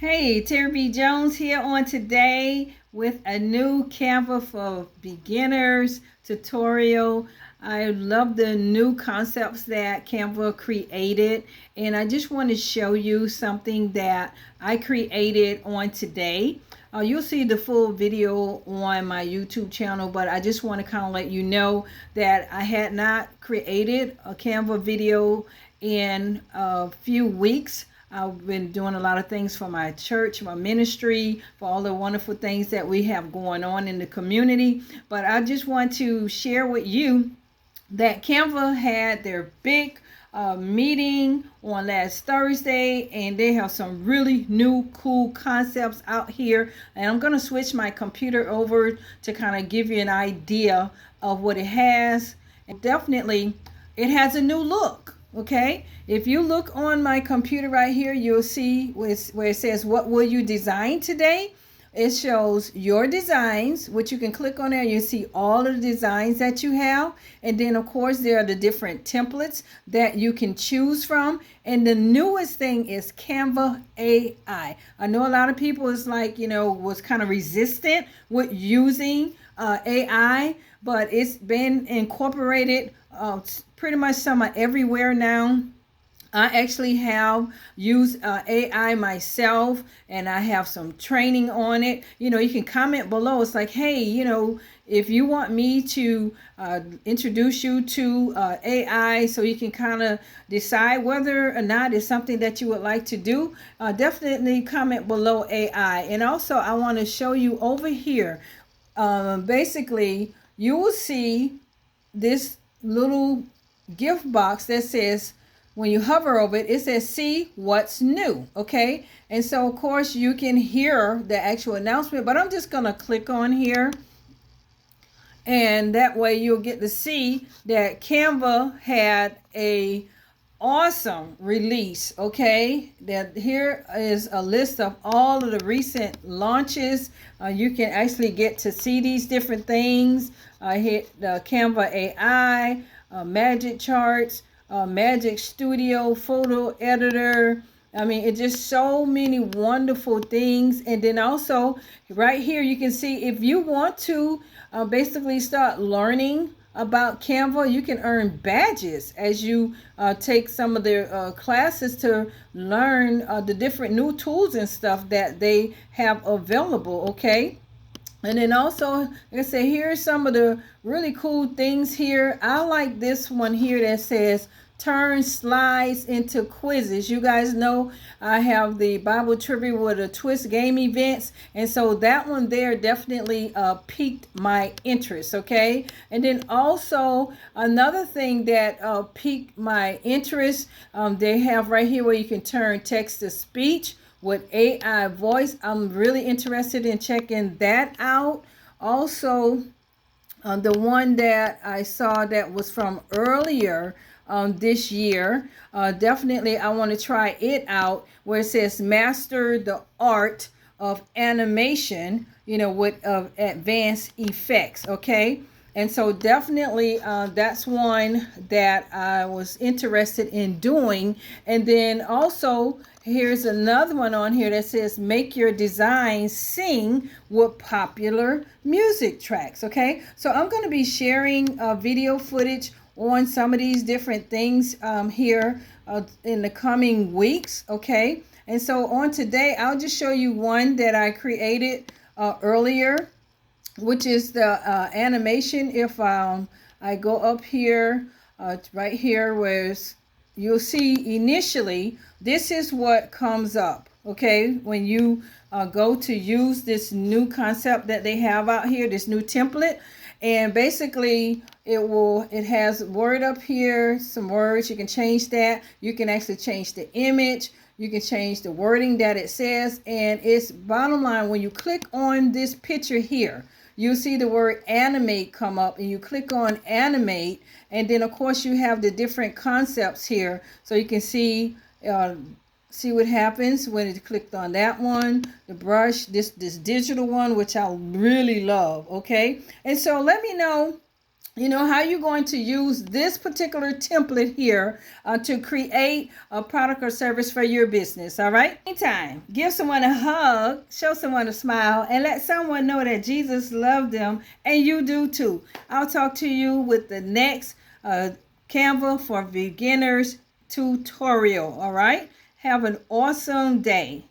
Hey, Terri B Jones here on today with a new Canva for beginners tutorial. I love the new concepts that Canva created, and I just want to show you something that I created on today. You'll see the full video on my YouTube channel, but I just want to kind of let you know that I had not created a Canva video in a few weeks. I've been doing a lot of things for my church, my ministry, for all the wonderful things that we have going on in the community. But I just want to share with you that Canva had their big meeting on last Thursday, and they have some really new cool concepts out here. And I'm going to switch my computer over to kind of give you an idea of what it has. And definitely, it has a new look. Okay, if you look on my computer right here, you'll see where it says, what will you design today? It shows your designs, which you can click on there and you see all of the designs that you have. And then, of course, there are the different templates that you can choose from. And the newest thing is Canva AI. I know a lot of people is like, was kind of resistant with using AI, but it's been incorporated pretty much somewhat everywhere now. I actually have used AI myself, and I have some training on it. You can comment below. It's like, hey, if you want me to introduce you to AI so you can kind of decide whether or not it's something that you would like to do, definitely comment below AI. And also, I want to show you over here. Basically, you will see this little gift box that says, when you hover over it, it says see what's new. Okay, and so of course you can hear the actual announcement, but I'm just gonna click on here, and that way you'll get to see that Canva had a awesome release. Okay, that here is a list of all of the recent launches. You can actually get to see these different things. Hit the Canva AI, Magic Charts, Magic Studio, Photo Editor. I mean, it's just so many wonderful things. And then also right here, you can see if you want to basically start learning about Canva, you can earn badges as you take some of their classes to learn the different new tools and stuff that they have available. Okay. And then also, like I said, here's some of the really cool things here. I like this one here that says turn slides into quizzes. You guys know I have the Bible trivia with a twist game events, and so that one there definitely piqued my interest. Okay, and then also another thing that piqued my interest, they have right here where you can turn text to speech with AI voice. I'm really interested in checking that out. Also, the one that I saw that was from earlier this year, definitely I want to try it out, where it says master the art of animation, with advanced effects. Okay, and so definitely that's one that I was interested in doing. And then also here's another one on here that says make your designs sing with popular music tracks. Okay, so I'm going to be sharing video footage on some of these different things here in the coming weeks. Okay, and so on today, I'll just show you one that I created earlier, which is the animation. If I go up here, right here, where you'll see initially, this is what comes up. Okay, when you go to use this new concept that they have out here, this new template, and basically it has word up here, some words. You can change that. You can actually change the image. You can change the wording that it says, and it's bottom line, when you click on this picture here, you'll see the word animate come up, and you click on animate, and then of course you have the different concepts here, so you can see what happens when it clicked on that one, the brush, this digital one, which I really love. Okay, and so let me know how you're going to use this particular template here to create a product or service for your business. All right. Anytime, give someone a hug, show someone a smile, and let someone know that Jesus loved them and you do too. I'll talk to you with the next Canva for Beginners tutorial. All right. Have an awesome day.